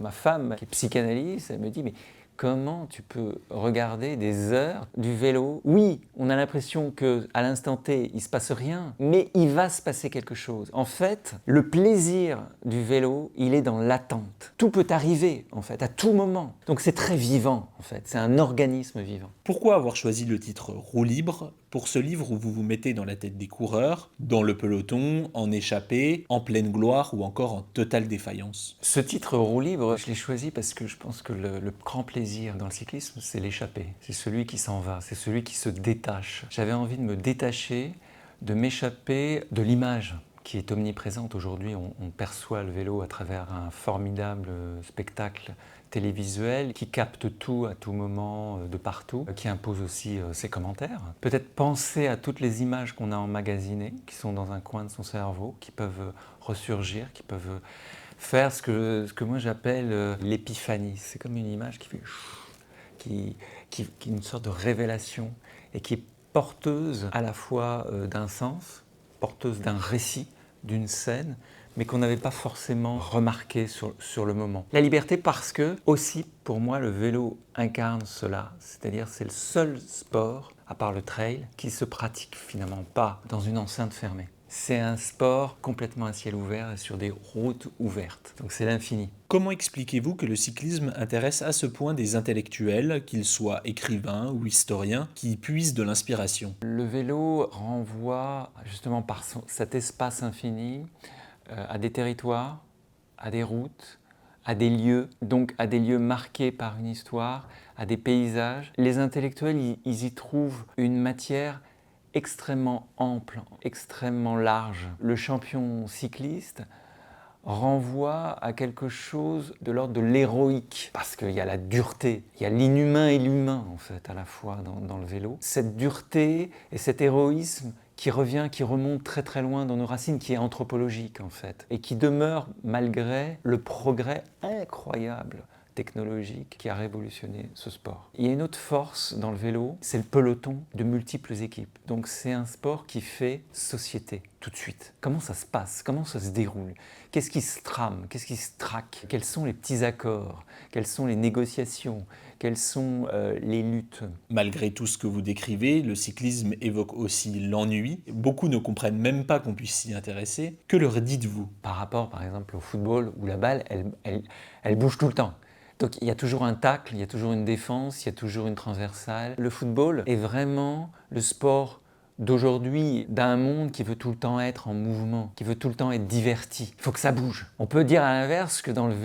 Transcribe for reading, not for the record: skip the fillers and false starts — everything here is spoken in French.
Ma femme, qui est psychanalyste, elle me dit « mais comment tu peux regarder des heures du vélo ?» Oui, on a l'impression qu'à l'instant T, il ne se passe rien, mais il va se passer quelque chose. En fait, le plaisir du vélo, il est dans l'attente. Tout peut arriver, en fait, à tout moment. Donc c'est très vivant, en fait. C'est un organisme vivant. Pourquoi avoir choisi le titre Roue libre pour ce livre où vous vous mettez dans la tête des coureurs, dans le peloton, en échappée, en pleine gloire ou encore en totale défaillance? Ce titre roue libre, je l'ai choisi parce que je pense que le grand plaisir dans le cyclisme, c'est l'échappée. C'est celui qui s'en va, c'est celui qui se détache. J'avais envie de me détacher, de m'échapper de l'image qui est omniprésente aujourd'hui. On perçoit le vélo à travers un formidable spectacle télévisuel qui capte tout à tout moment, de partout, qui impose aussi ses commentaires. Peut-être penser à toutes les images qu'on a emmagasinées, qui sont dans un coin de son cerveau, qui peuvent ressurgir, qui peuvent faire ce que moi j'appelle l'épiphanie. C'est comme une image qui fait qui est une sorte de révélation et qui est porteuse à la fois d'un sens, porteuse d'un récit, d'une scène, mais qu'on n'avait pas forcément remarqué sur le moment. La liberté parce que, aussi, pour moi, le vélo incarne cela. C'est-à-dire c'est le seul sport, à part le trail, qui se pratique finalement pas dans une enceinte fermée. C'est un sport complètement à ciel ouvert et sur des routes ouvertes. Donc c'est l'infini. Comment expliquez-vous que le cyclisme intéresse à ce point des intellectuels, qu'ils soient écrivains ou historiens, qui puisent de l'inspiration? Le vélo renvoie justement par cet espace infini à des territoires, à des routes, à des lieux, donc à des lieux marqués par une histoire, à des paysages. Les intellectuels, ils y trouvent une matière extrêmement ample, extrêmement large. Le champion cycliste renvoie à quelque chose de l'ordre de l'héroïque, parce qu'il y a la dureté, il y a l'inhumain et l'humain en fait à la fois dans le vélo. Cette dureté et cet héroïsme qui revient, qui remonte très très loin dans nos racines, qui est anthropologique en fait, et qui demeure malgré le progrès incroyable technologique qui a révolutionné ce sport. Il y a une autre force dans le vélo, c'est le peloton de multiples équipes. Donc c'est un sport qui fait société tout de suite. Comment ça se passe? Comment ça se déroule? Qu'est-ce qui se trame? Qu'est-ce qui se traque? Quels sont les petits accords? Quelles sont les négociations? Quelles sont les luttes? Malgré tout ce que vous décrivez, le cyclisme évoque aussi l'ennui. Beaucoup ne comprennent même pas qu'on puisse s'y intéresser. Que leur dites-vous? Par rapport par exemple au football où la balle, elle bouge tout le temps. Donc il y a toujours un tacle, il y a toujours une défense, il y a toujours une transversale. Le football est vraiment le sport d'aujourd'hui, d'un monde qui veut tout le temps être en mouvement, qui veut tout le temps être diverti. Il faut que ça bouge. On peut dire à l'inverse que dans le vélo,